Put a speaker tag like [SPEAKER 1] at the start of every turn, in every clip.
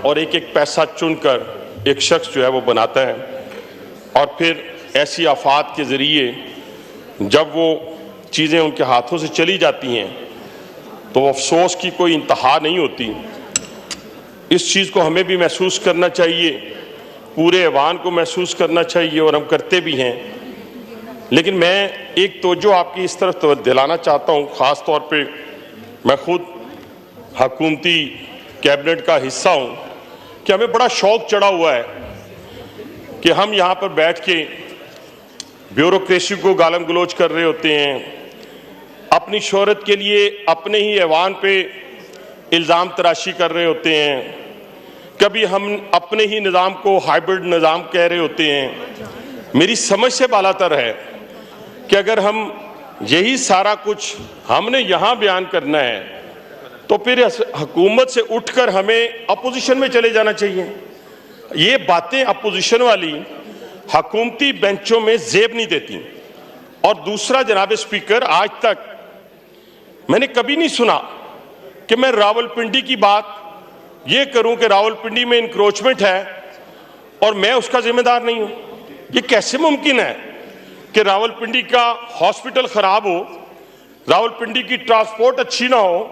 [SPEAKER 1] اور ایک ایک پیسہ چن کر ایک شخص جو ہے وہ بناتا ہے، اور پھر ایسی آفات کے ذریعے جب وہ چیزیں ان کے ہاتھوں سے چلی جاتی ہیں تو افسوس کی کوئی انتہا نہیں ہوتی۔ اس چیز کو ہمیں بھی محسوس کرنا چاہیے، پورے ایوان کو محسوس کرنا چاہیے، اور ہم کرتے بھی ہیں۔ لیکن میں ایک توجہ آپ کی اس طرف دلانا چاہتا ہوں، خاص طور پہ میں خود حکومتی کیبنٹ کا حصہ ہوں، کہ ہمیں بڑا شوق چڑھا ہوا ہے کہ ہم یہاں پر بیٹھ کے بیوروکریسی کو گالم گلوچ کر رہے ہوتے ہیں، اپنی شہرت کے لیے اپنے ہی ایوان پہ الزام تراشی کر رہے ہوتے ہیں، کبھی ہم اپنے ہی نظام کو ہائیبرڈ نظام کہہ رہے ہوتے ہیں۔ میری سمجھ سے بالا تر ہے کہ اگر ہم یہی سارا کچھ ہم نے یہاں بیان کرنا ہے تو پھر حکومت سے اٹھ کر ہمیں اپوزیشن میں چلے جانا چاہیے۔ یہ باتیں اپوزیشن والی حکومتی بینچوں میں زیب نہیں دیتی۔ اور دوسرا جناب اسپیکر، آج تک میں نے کبھی نہیں سنا کہ میں راولپنڈی کی بات یہ کروں کہ راولپنڈی میں انکروچمنٹ ہے اور میں اس کا ذمہ دار نہیں ہوں۔ یہ کیسے ممکن ہے کہ راولپنڈی کا ہاسپٹل خراب ہو، راولپنڈی کی ٹرانسپورٹ اچھی نہ ہو،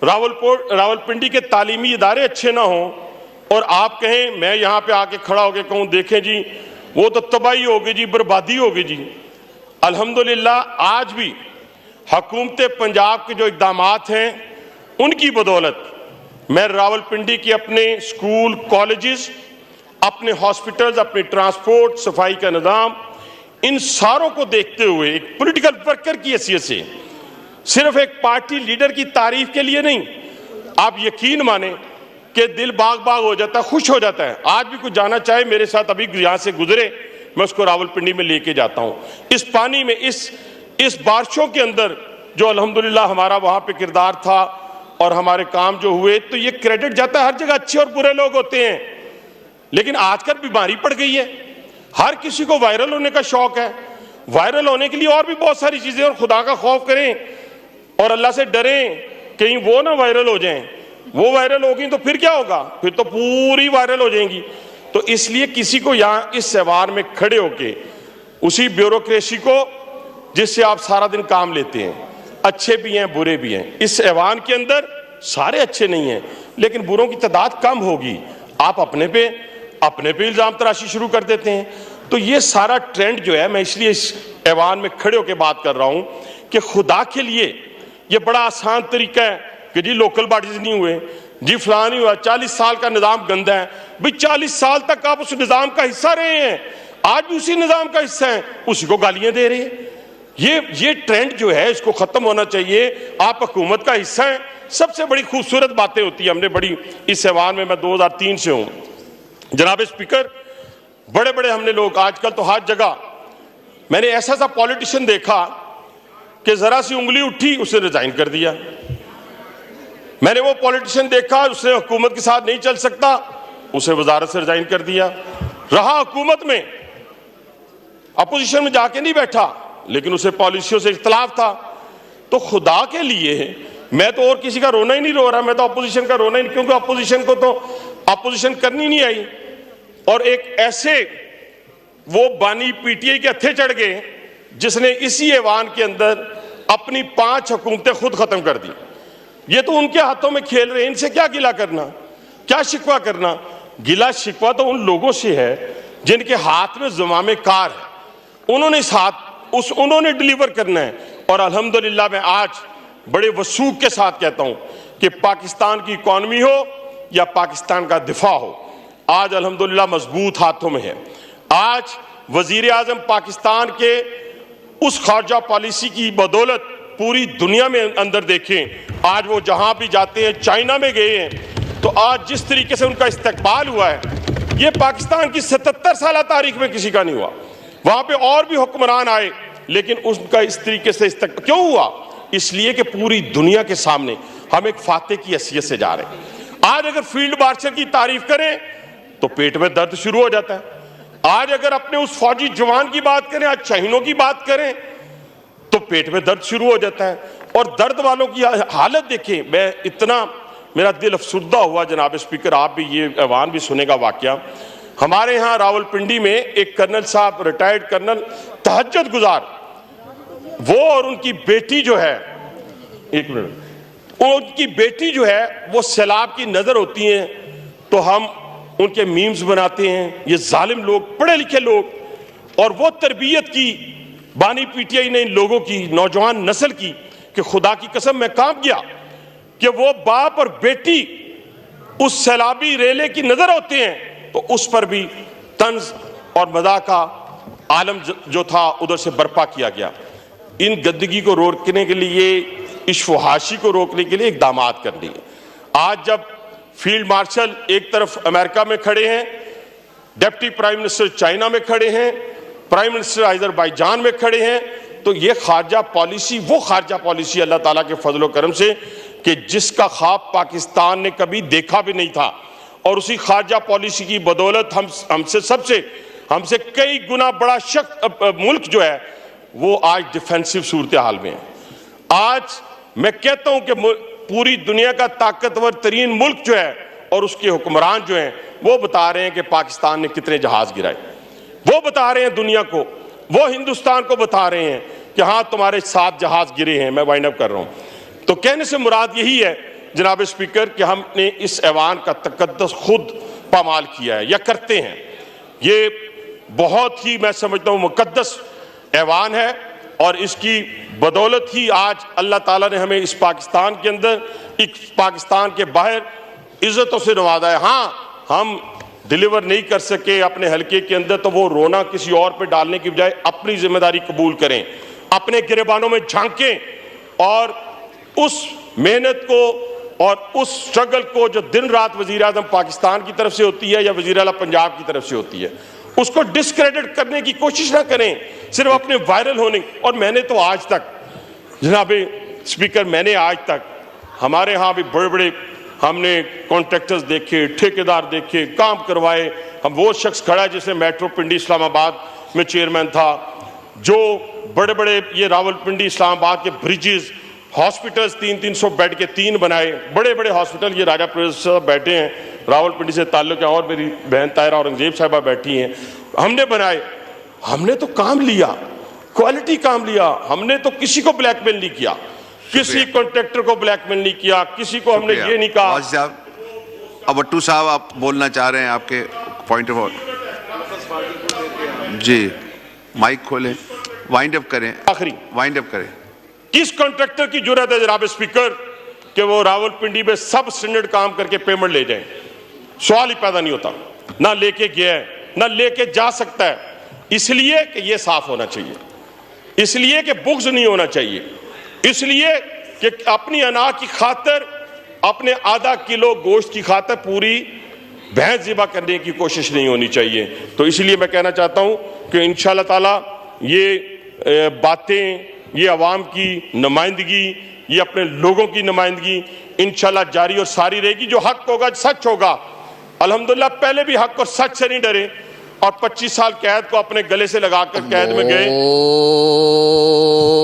[SPEAKER 1] راولپنڈی کے تعلیمی ادارے اچھے نہ ہوں، اور آپ کہیں، میں یہاں پہ آ کے کھڑا ہو کے کہوں دیکھیں جی وہ تو تباہی ہوگی جی، بربادی ہوگی جی۔ الحمدللہ آج بھی حکومت پنجاب کے جو اقدامات ہیں ان کی بدولت میں راولپنڈی کے اپنے سکول، کالجز، اپنے ہاسپٹلز، اپنے ٹرانسپورٹ، صفائی کا نظام، ان ساروں کو دیکھتے ہوئے ایک پولیٹیکل ورکر کی حیثیت سے، صرف ایک پارٹی لیڈر کی تعریف کے لیے نہیں، آپ یقین مانیں کہ دل باغ باغ ہو جاتا ہے، خوش ہو جاتا ہے۔ آج بھی کچھ جانا چاہے میرے ساتھ ابھی یہاں سے گزرے، میں اس کو راولپنڈی میں لے کے جاتا ہوں۔ اس پانی میں، اس بارشوں کے اندر جو الحمدللہ ہمارا وہاں پہ کردار تھا اور ہمارے کام جو ہوئے، تو یہ کریڈٹ جاتا ہے۔ ہر جگہ اچھے اور برے لوگ ہوتے ہیں، لیکن آج کل بیماری پڑ گئی ہے، ہر کسی کو وائرل ہونے کا شوق ہے۔ وائرل ہونے کے لیے اور بھی بہت ساری چیزیں، اور خدا کا خوف کریں اور اللہ سے ڈریں کہیں وہ نہ وائرل ہو جائیں۔ وہ وائرل ہوگی تو پھر کیا ہوگا؟ پھر تو پوری وائرل ہو جائیں گی۔ تو اس لیے کسی کو یہاں اس ایوان میں کھڑے ہو کے اسی بیوروکریسی کو جس سے آپ سارا دن کام لیتے ہیں، اچھے بھی ہیں برے بھی ہیں، اس ایوان کے اندر سارے اچھے نہیں ہیں لیکن بروں کی تعداد کم ہوگی، آپ اپنے پہ الزام تراشی شروع کر دیتے ہیں۔ تو یہ سارا ٹرینڈ جو ہے، میں اس لیے اس ایوان میں کھڑے ہو کے بات کر رہا ہوں کہ خدا کے لیے یہ بڑا آسان طریقہ ہے کہ جی لوکل باڈیز نہیں ہوئے، جی فلاں نہیں ہوا، 40 سال کا نظام گندا ہے۔ بھئی 40 سال تک آپ اس نظام کا حصہ رہے ہیں، آج بھی اسی نظام کا حصہ ہیں، اسی کو گالیاں دے رہے ہیں۔ یہ ٹرینڈ جو ہے اس کو ختم ہونا چاہیے۔ آپ حکومت کا حصہ ہیں۔ سب سے بڑی خوبصورت باتیں ہوتی ہیں، ہم نے بڑی اس ایوان میں 2003 سے ہوں جناب اسپیکر، بڑے بڑے ہم نے لوگ، آج کل تو ہر جگہ میں نے ایسا سا پولیٹیشن دیکھا کہ ذرا سی انگلی اٹھی اسے ریزائن کر دیا۔ میں نے وہ پولیٹیشن دیکھا اس نے حکومت کے ساتھ نہیں چل سکتا، اسے وزارت سے ریزائن کر دیا۔ رہا حکومت میں، اپوزیشن میں جا کے نہیں بیٹھا لیکن اسے پالیسیوں سے اختلاف تھا۔ تو خدا کے لیے میں تو اور کسی کا رونا ہی نہیں رو رہا، میں تو اپوزیشن کا رونا ہی نہیں، کیونکہ اپوزیشن کو تو اپوزیشن کرنی نہیں آئی، اور ایک ایسے وہ بانی پی ٹی آئی کے ہتھے چڑھ گئے جس نے اسی ایوان کے اندر اپنی 5 حکومتیں خود ختم کر دی۔ یہ تو ان کے ہاتھوں میں کھیل رہے ہیں، ان سے کیا گلہ کرنا، کیا شکوہ کرنا؟ گلہ شکوہ تو ان لوگوں سے ہے جن کے ہاتھ میں زمام کار ہے، انہوں نے ڈیلیور کرنا ہے۔ اور الحمدللہ میں آج بڑے وثوق کے ساتھ کہتا ہوں کہ پاکستان کی اکانومی ہو یا پاکستان کا دفاع ہو، آج الحمدللہ مضبوط ہاتھوں میں ہے۔ آج وزیر اعظم پاکستان کے اس خارجہ پالیسی کی بدولت پوری دنیا میں اندر دیکھیں، آج وہ جہاں بھی جاتے ہیں، چائنا میں گئے ہیں تو آج جس طریقے سے ان کا استقبال ہوا ہے، یہ پاکستان کی 77 سالہ تاریخ میں کسی کا نہیں ہوا۔ وہاں پہ اور بھی حکمران آئے لیکن اس کا اس طریقے سے استقبال کیوں ہوا؟ اس لیے کہ پوری دنیا کے سامنے ہم ایک فاتح کی حیثیت سے جا رہے ہیں۔ آج اگر فیلڈ مارشل کی تعریف کریں تو پیٹ میں درد شروع ہو جاتا ہے۔ آج اگر اپنے اس فوجی جوان کی بات کریں، آج شہینوں کی بات کریں تو پیٹ میں درد شروع ہو جاتا ہے۔ اور درد والوں کی حالت دیکھیں، میں اتنا میرا دل افسردہ ہوا جناب اسپیکر، آپ بھی یہ ایوان بھی سنے گا واقعہ. ہمارے ہاں راولپنڈی میں ایک کرنل صاحب، ریٹائرڈ کرنل، تہجد گزار، وہ اور ان کی بیٹی جو ہے، ایک منٹ، ان کی بیٹی جو ہے وہ سیلاب کی نظر ہوتی ہیں تو ہم ان کے میمز بناتے ہیں. یہ ظالم لوگ، پڑھے لکھے لوگ، اور وہ تربیت کی بانی پی ٹی آئی نے ان لوگوں کی، نوجوان نسل کی، کہ خدا کی قسم میں کام کیا کہ وہ باپ اور بیٹی اس سیلابی ریلے کی نظر ہوتے ہیں تو اس پر بھی طنز اور مزاح کا عالم جو تھا ادھر سے برپا کیا گیا. ان گندگی کو روکنے کے لیے، اس فحاشی کو روکنے کے لیے اقدامات کر لیے. آج جب فیلڈ مارشل ایک طرف امریکہ میں کھڑے ہیں، ڈپٹی پرائم منسٹر چائنا میں کھڑے ہیں، پرائم منسٹر آذربائیجان میں کھڑے ہیں، تو یہ خارجہ پالیسی، وہ خارجہ پالیسی اللہ تعالیٰ کے فضل و کرم سے کہ جس کا خواب پاکستان نے کبھی دیکھا بھی نہیں تھا، اور اسی خارجہ پالیسی کی بدولت ہم سے کئی گنا بڑا ملک جو ہے وہ آج ڈیفینسو صورتحال میں ہے. آج میں کہتا ہوں کہ پوری دنیا کا طاقتور ترین ملک جو ہے اور اس کے حکمران جو ہیں وہ بتا رہے ہیں کہ پاکستان نے کتنے جہاز گرائے. وہ بتا رہے ہیں دنیا کو، وہ ہندوستان کو بتا رہے ہیں کہ ہاں تمہارے 7 جہاز گرے ہیں. میں وائنڈ اپ کر رہا ہوں. تو کہنے سے مراد یہی ہے جناب اسپیکر کہ ہم نے اس ایوان کا تقدس خود پامال کیا ہے یا کرتے ہیں. یہ بہت ہی، میں سمجھتا ہوں، مقدس ایوان ہے، اور اس کی بدولت ہی آج اللہ تعالیٰ نے ہمیں اس پاکستان کے اندر، ایک پاکستان کے باہر عزتوں سے نوازا ہے. ہاں ہم ڈیلیور نہیں کر سکے اپنے حلقے کے اندر، تو وہ رونا کسی اور پہ ڈالنے کی بجائے اپنی ذمہ داری قبول کریں، اپنے گریبانوں میں جھانکیں، اور اس محنت کو اور اس سٹرگل کو جو دن رات وزیر اعظم پاکستان کی طرف سے ہوتی ہے یا وزیر اعلیٰ پنجاب کی طرف سے ہوتی ہے، اس کو ڈسکریڈٹ کرنے کی کوشش نہ کریں صرف اپنے وائرل ہونے. اور میں نے تو آج تک جناب اسپیکر، میں نے آج تک ہمارے ہاں بھی بڑے بڑے ہم نے کانٹریکٹرز دیکھے، ٹھیکیدار دیکھے، کام کروائے. ہم وہ شخص کھڑا ہے جس نے میٹرو پنڈی اسلام آباد میں چیئرمین تھا، جو بڑے بڑے یہ راولپنڈی اسلام آباد کے بریجز، ہاسپٹلز 300 بیڈ کے 3 بنائے، بڑے بڑے ہاسپٹل. یہ راجہ پروفیسر صاحب بیٹھے ہیں، راولپنڈی سے تعلق ہے، اور میری بہن طاہرہ اورنگزیب صاحبہ بیٹھی ہیں. ہم نے بنائے. ہم نے تو کام لیا، کوالٹی کام لیا. ہم نے تو کسی کو بلیک میل نہیں کیا، کسی کانٹریکٹر کو بلیک میل نہیں کیا، کسی کو ہم نے یہ نہیں کہا.
[SPEAKER 2] اب بٹو صاحب آپ بولنا چاہ رہے ہیں، آپ کے پوائنٹ آف جی مائک کھولیں، وائنڈ اپ کریں،
[SPEAKER 1] آخری
[SPEAKER 2] وائنڈ اپ کریں.
[SPEAKER 1] کس کانٹریکٹر کی جرات ہے جناب اسپیکر کہ وہ راولپنڈی میں سب سٹینڈرڈ کام کر کے پیمنٹ لے جائیں؟ سوال ہی پیدا نہیں ہوتا. نہ لے کے گیا ہے، نہ لے کے جا سکتا ہے. اس لیے کہ یہ صاف ہونا چاہیے، اس لیے کہ بغض نہیں ہونا چاہیے، اس لیے کہ اپنی انا کی خاطر، اپنے آدھا کلو گوشت کی خاطر پوری بھینس ذبح کرنے کی کوشش نہیں ہونی چاہیے. تو اس لیے میں کہنا چاہتا ہوں کہ انشاءاللہ تعالی یہ باتیں، یہ عوام کی نمائندگی، یہ اپنے لوگوں کی نمائندگی انشاءاللہ جاری اور ساری رہے گی. جو حق ہوگا، سچ ہوگا. الحمدللہ پہلے بھی حق اور سچ سے نہیں ڈرے، اور 25 سال قید کو اپنے گلے سے لگا کر قید میں گئے.